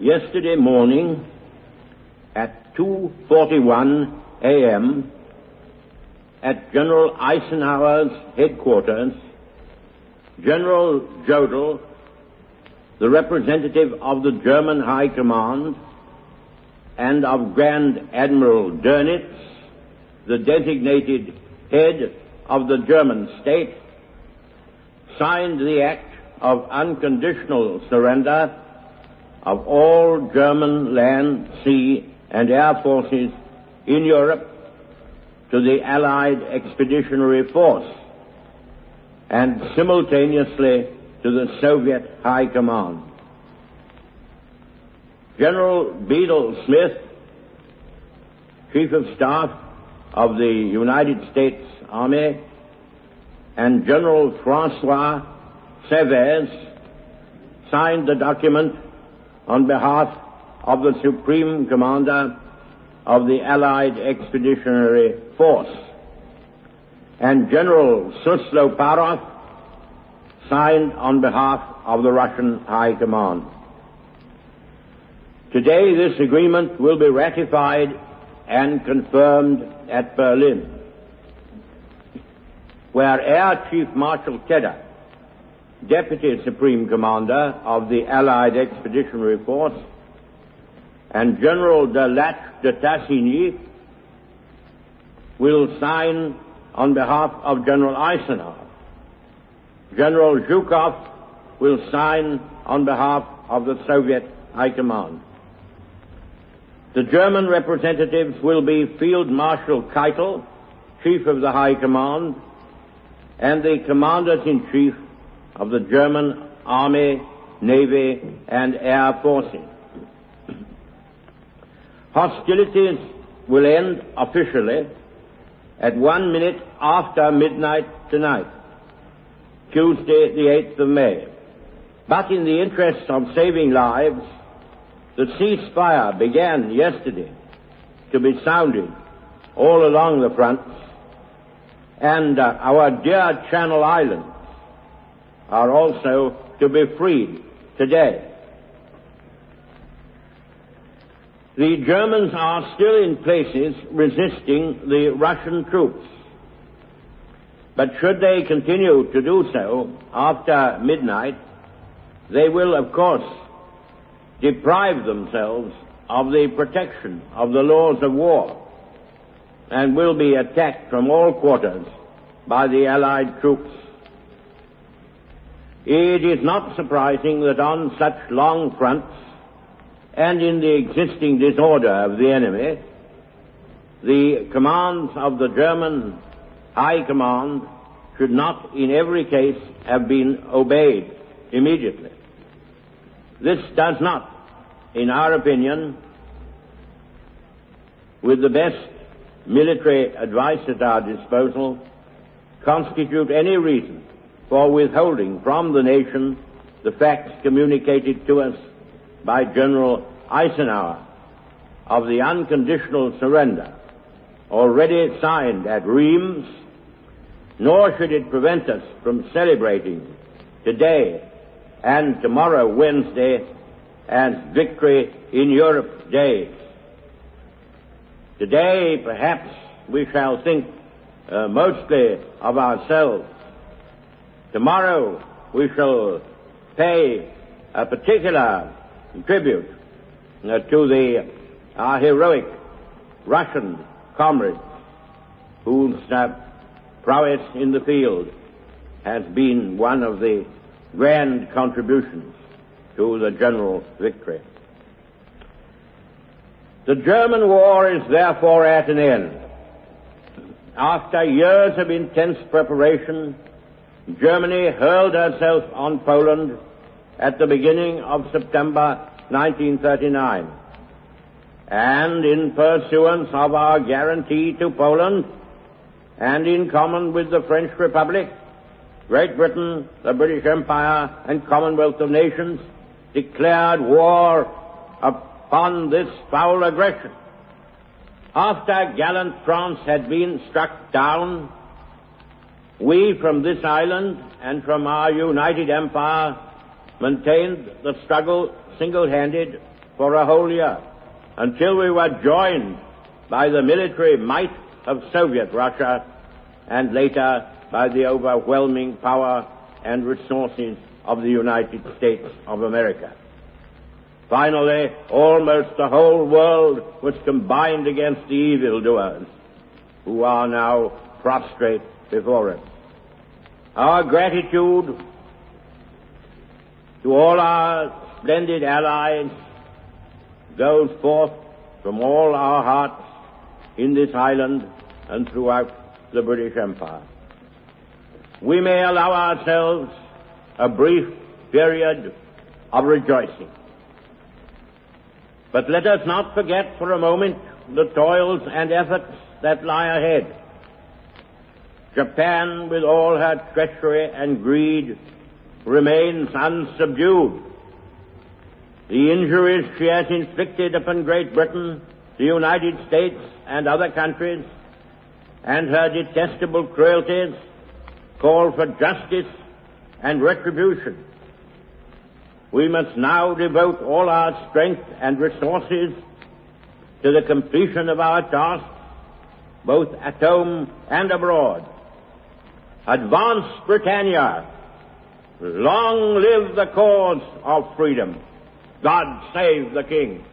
yesterday morning at 2:41 a.m. at General Eisenhower's headquarters, General Jodl, the representative of the German High Command, and of Grand Admiral Dönitz, the designated head of the German state, signed the act of unconditional surrender of all German land, sea, and air forces in Europe to the Allied Expeditionary Force and simultaneously to the Soviet High Command. General Bedell Smith, Chief of Staff of the United States Army, and General Francois Severs signed the document on behalf of the Supreme Commander of the Allied Expeditionary Force, and General Susloparov signed on behalf of the Russian High Command. Today this agreement will be ratified and confirmed at Berlin, where Air Chief Marshal Tedder, Deputy Supreme Commander of the Allied Expeditionary Force, and General de Lattre de Tassigny will sign on behalf of General Eisenhower. General Zhukov will sign on behalf of the Soviet High Command. The German representatives will be Field Marshal Keitel, Chief of the High Command, and the Commanders-in-Chief of the German Army, Navy, and Air Forces. Hostilities will end officially at 1 minute after midnight tonight, Tuesday the 8th of May. But in the interest of saving lives, the ceasefire began yesterday to be sounded all along the fronts, and our dear Channel Islands are also to be freed today. The Germans are still in places resisting the Russian troops, but should they continue to do so after midnight, they will, of course, deprive themselves of the protection of the laws of war and will be attacked from all quarters by the Allied troops. It is not surprising that on such long fronts and in the existing disorder of the enemy, the commands of the German High Command should not in every case have been obeyed immediately. This does not, in our opinion, with the best military advice at our disposal, constitute any reason for withholding from the nation the facts communicated to us by General Eisenhower of the unconditional surrender already signed at Reims, nor should it prevent us from celebrating today and tomorrow, Wednesday, as Victory in Europe days. Today, perhaps, we shall think mostly of ourselves. Tomorrow, we shall pay a particular tribute to our heroic Russian comrades whose prowess in the field has been one of the grand contributions to the general victory. The German war is therefore at an end. After years of intense preparation, Germany hurled herself on Poland at the beginning of September 1939. And in pursuance of our guarantee to Poland, and in common with the French Republic, Great Britain, the British Empire, and Commonwealth of Nations declared war upon this foul aggression. After gallant France had been struck down, we from this island and from our united empire maintained the struggle single-handed for a whole year, until we were joined by the military might of Soviet Russia and later by the overwhelming power and resources of the United States of America. Finally, almost the whole world was combined against the evildoers, who are now prostrate before us. Our gratitude to all our splendid allies goes forth from all our hearts in this island and throughout the British Empire. We may allow ourselves a brief period of rejoicing. But let us not forget for a moment the toils and efforts that lie ahead. Japan, with all her treachery and greed, remains unsubdued. The injuries she has inflicted upon Great Britain, the United States, and other countries, and her detestable cruelties call for justice and retribution. We must now devote all our strength and resources to the completion of our tasks, both at home and abroad. Advance, Britannia! Long live the cause of freedom! God save the King!